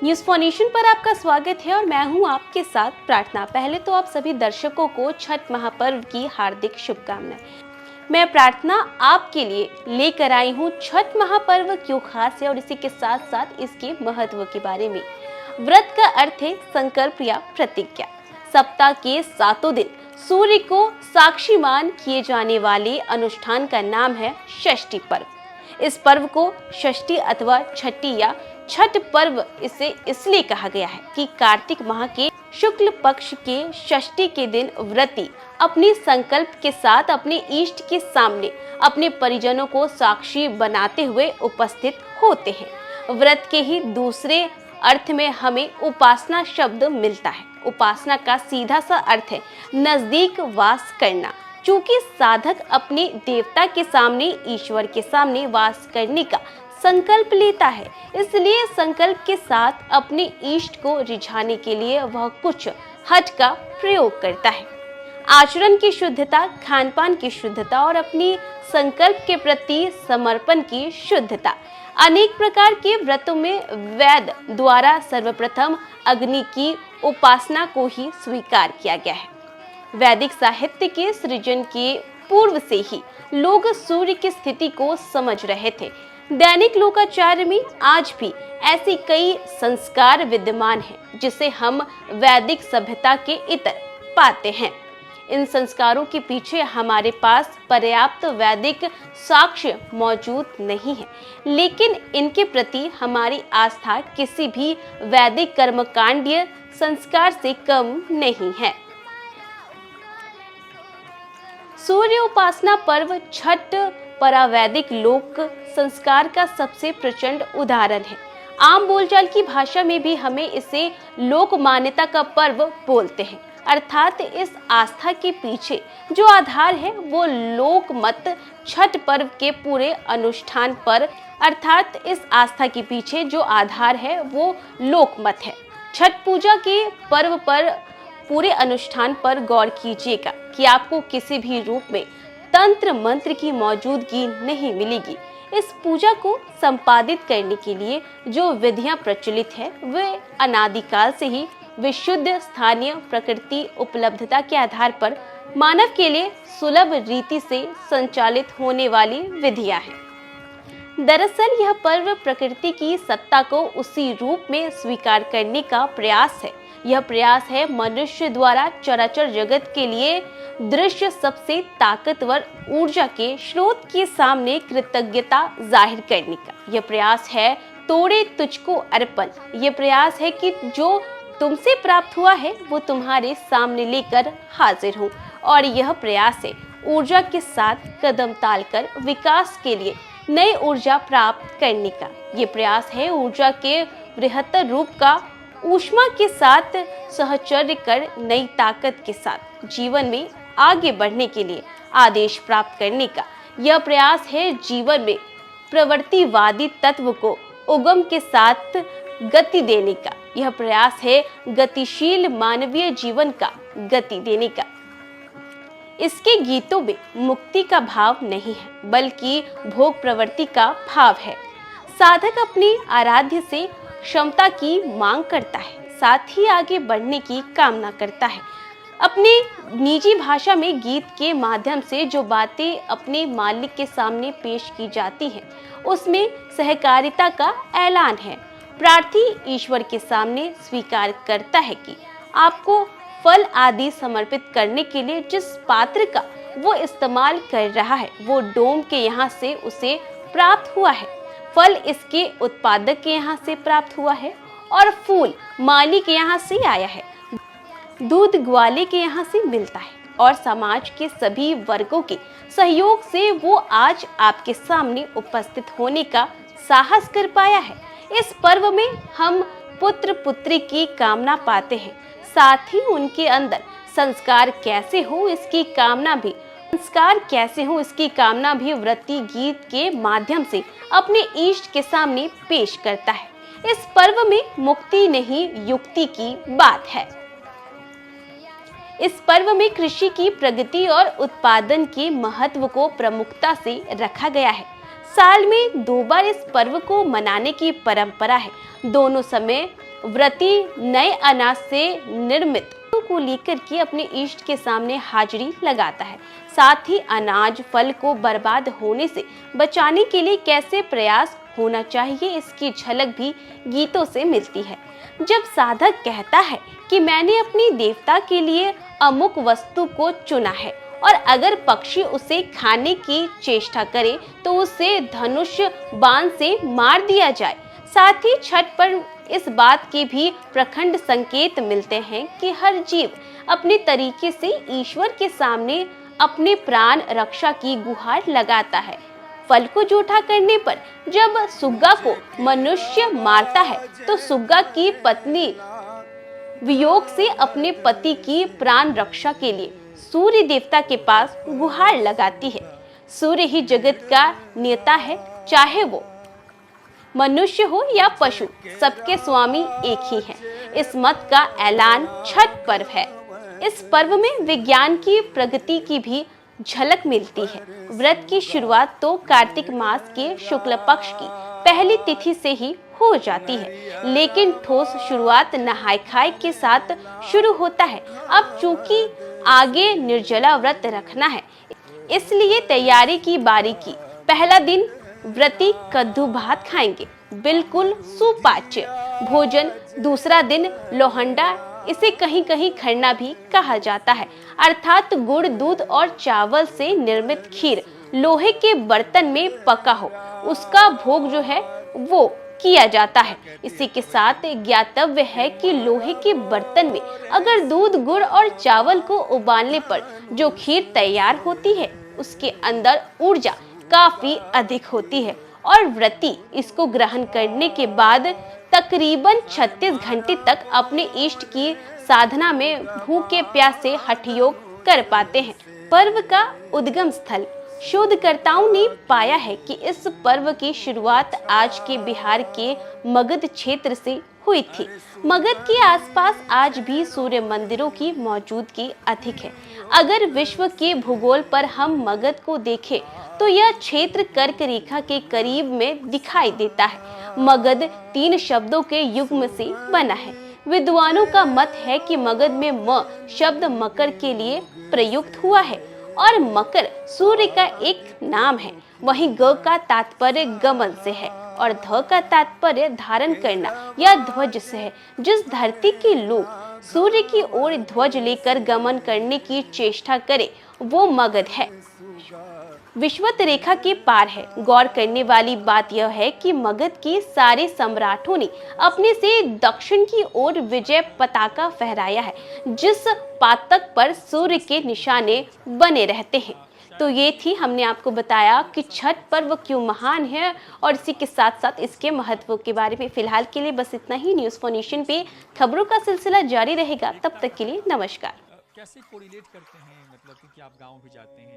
News for nation पर आपका स्वागत है और मैं हूं आपके साथ प्रार्थना। पहले तो आप सभी दर्शकों को छठ महापर्व की हार्दिक शुभकामनाएं। मैं प्रार्थना आपके लिए लेकर आई हूं छठ महापर्व क्यों खास है और इसी के साथ साथ इसके महत्व के बारे में। व्रत का अर्थ है संकल्प या प्रतिज्ञा। सप्ताह के 7 दिन सूर्य को साक्षी मान किए जाने वाले अनुष्ठान का नाम है षष्ठी पर्व। इस पर्व को षष्ठी अथवा छठी या छठ पर्व इसे इसलिए कहा गया है कि कार्तिक माह के शुक्ल पक्ष के षष्ठी के दिन व्रती अपनी संकल्प के साथ अपने इष्ट के सामने अपने परिजनों को साक्षी बनाते हुए उपस्थित होते हैं। व्रत के ही दूसरे अर्थ में हमें उपासना शब्द मिलता है। उपासना का सीधा सा अर्थ है नजदीक वास करना। चूंकि साधक अपने देवता के सामने, ईश्वर के सामने वास करने का संकल्प लेता है, इसलिए संकल्प के साथ अपने इष्ट को रिझाने के लिए वह कुछ हठ का प्रयोग करता है। आचरण की शुद्धता, खान पान की शुद्धता और अपनी संकल्प के प्रति समर्पण की शुद्धता। अनेक प्रकार के व्रतों में वेद द्वारा सर्वप्रथम अग्नि की उपासना को ही स्वीकार किया गया है। वैदिक साहित्य के सृजन के पूर्व से ही लोग सूर्य की स्थिति को समझ रहे थे। दैनिक लोकाचार में आज भी ऐसी कई संस्कार विद्यमान हैं जिसे हम वैदिक सभ्यता के इतर पाते हैं। इन संस्कारों के पीछे हमारे पास पर्याप्त वैदिक साक्ष्य मौजूद नहीं है, लेकिन इनके प्रति हमारी आस्था किसी भी वैदिक कर्मकांडीय संस्कार से कम नहीं है। सूर्य उपासना पर्व छठ परावैदिक लोक संस्कार का सबसे प्रचंड उदाहरण है। आम बोलचाल की भाषा में भी हमें इसे लोक मान्यता का पर्व बोलते हैं, अर्थात इस आस्था के पीछे जो आधार है वो लोक मत छठ पर्व के पूरे अनुष्ठान पर, अर्थात इस आस्था के पीछे जो आधार है वो लोक मत है। छठ पूजा के पर्व पर पूरे अनुष्ठान पर गौर कीजिएगा कि आपको किसी भी रूप में तंत्र मंत्र की मौजूदगी नहीं मिलेगी। इस पूजा को संपादित करने के लिए जो विधियां प्रचलित है वे अनादिकाल से ही विशुद्ध स्थानीय प्रकृति उपलब्धता के आधार पर मानव के लिए सुलभ रीति से संचालित होने वाली विधियां हैं। दरअसल यह पर्व प्रकृति की सत्ता को उसी रूप में स्वीकार करने का प्रयास है। यह प्रयास है मनुष्य द्वारा चराचर जगत के लिए दृश्य सबसे ताकतवर ऊर्जा के स्रोत के सामने कृतज्ञता जाहिर करने का। यह प्रयास है तोड़े तुझको अर्पण। यह प्रयास है कि जो तुमसे प्राप्त हुआ है वो तुम्हारे सामने लेकर हाजिर हूँ। और यह प्रयास है ऊर्जा के साथ कदम तालकर विकास के लिए नई ऊर्जा प्राप्त करने का। ये प्रयास है ऊर्जा के बृहत्तर रूप का ऊष्मा के साथ सहचर्य कर नई ताकत के साथ जीवन में आगे बढ़ने के लिए आदेश प्राप्त करने का। यह प्रयास है जीवन में प्रवृत्तिवादी तत्व को उगम के साथ गति देने का। यह प्रयास है गतिशील मानवीय जीवन का गति देने का। इसके गीतों में मुक्ति का भाव नहीं है बल्कि भोग प्रवृत्ति का भाव है। साधक अपनी आराध्य से क्षमता की मांग करता है, साथ ही आगे बढ़ने की कामना करता है। अपने निजी भाषा में गीत के माध्यम से जो बातें अपने मालिक के सामने पेश की जाती हैं उसमें सहकारिता का ऐलान है। प्रार्थी ईश्वर के सामने स्वीकार करता है कि आपको फल आदि समर्पित करने के लिए जिस पात्र का वो इस्तेमाल कर रहा है वो डोम के यहाँ से उसे प्राप्त हुआ है, फल इसके उत्पादक के यहाँ से प्राप्त हुआ है और फूल माली के यहाँ से आया है, दूध ग्वाले के यहाँ से मिलता है और समाज के सभी वर्गों के सहयोग से वो आज आपके सामने उपस्थित होने का साहस कर पाया है। इस पर्व में हम पुत्र पुत्री की कामना पाते हैं, साथ ही उनके अंदर संस्कार कैसे हो इसकी कामना भी व्रती गीत के माध्यम से अपने इष्ट के सामने पेश करता है। इस पर्व में मुक्ति नहीं युक्ति की बात है। इस पर्व में कृषि की प्रगति और उत्पादन के महत्व को प्रमुखता से रखा गया है। साल में 2 बार इस पर्व को मनाने की परंपरा है। दोनों समय व्रती नए अनाज से निर्मित को लेकर के अपने इष्ट के सामने हाजिरी लगाता है। साथ ही अनाज फल को बर्बाद होने से बचाने के लिए कैसे प्रयास होना चाहिए, इसकी झलक भी गीतों से मिलती है। जब साधक कहता है कि मैंने अपनी देवता के लिए अमुक वस्तु को चुना है और अगर पक्षी उसे खाने की चेष्टा करे तो उसे धनुष बाण से मार दिया जाए। साथ ही छठ पर इस बात के भी प्रखंड संकेत मिलते हैं कि हर जीव अपने तरीके से ईश्वर के सामने अपने प्राण रक्षा की गुहार लगाता है। फल को जूठा करने पर जब सुग्गा को मनुष्य मारता है तो सुग्गा की पत्नी वियोग से अपने पति की प्राण रक्षा के लिए सूर्य देवता के पास गुहार लगाती है। सूर्य ही जगत का नेता है, चाहे वो मनुष्य हो या पशु, सबके स्वामी एक ही हैं। इस मत का ऐलान छठ पर्व है। इस पर्व में विज्ञान की प्रगति की भी झलक मिलती है। व्रत की शुरुआत तो कार्तिक मास के शुक्ल पक्ष की पहली तिथि से ही हो जाती है, लेकिन ठोस शुरुआत नहाय खाए के साथ शुरू होता है। अब चूंकि आगे निर्जला व्रत रखना है, इसलिए तैयारी की बारीकी। पहला दिन व्रती कद्दू भात खाएंगे, बिल्कुल सुपाच्य भोजन। दूसरा दिन लोहंडा, इसे कहीं कहीं खरना भी कहा जाता है, अर्थात गुड़, दूध और चावल से निर्मित खीर लोहे के बर्तन में पका हो, उसका भोग जो है वो किया जाता है। इसी के साथ ज्ञातव्य है कि लोहे के बर्तन में अगर दूध, गुड़ और चावल को उबालने पर जो खीर तैयार होती है, उसके अंदर ऊर्जा काफी अधिक होती है और व्रती इसको ग्रहण करने के बाद तकरीबन 36 घंटे तक अपने इष्ट की साधना में भूखे प्यासे हठ योग कर पाते हैं। पर्व का उद्गम स्थल शोधकर्ताओं ने पाया है कि इस पर्व की शुरुआत आज के बिहार के मगध क्षेत्र से हुई थी। मगध के आसपास आज भी सूर्य मंदिरों की मौजूदगी अधिक है। अगर विश्व के भूगोल पर हम मगध को देखें तो यह क्षेत्र कर्क रेखा के करीब में दिखाई देता है। मगध 3 शब्दों के युग्म से बना है। विद्वानों का मत है कि मगध में म शब्द मकर के लिए प्रयुक्त हुआ है और मकर सूर्य का एक नाम है। वहीं ग का तात्पर्य गमन से है और ध का तात्पर्य धारण करना या ध्वज से है। जिस धरती के लोग सूर्य की ओर ध्वज लेकर गमन करने की चेष्टा करे वो मगध है, विषुवत रेखा के पार है। गौर करने वाली बात यह है कि मगध के सारे सम्राटों ने अपने से दक्षिण की ओर विजय पताका फहराया है, जिस पातक पर सूर्य के निशाने बने रहते हैं। तो ये थी, हमने आपको बताया कि छठ पर्व क्यों महान है और इसी के साथ साथ इसके महत्व के बारे में। फिलहाल के लिए बस इतना ही। न्यूज़ फॉर नेशन पे खबरों का सिलसिला जारी रहेगा। तब तक के लिए नमस्कार। कैसे कोरिलेट करते हैं, मतलब कि आप गाँव भी जाते हैं?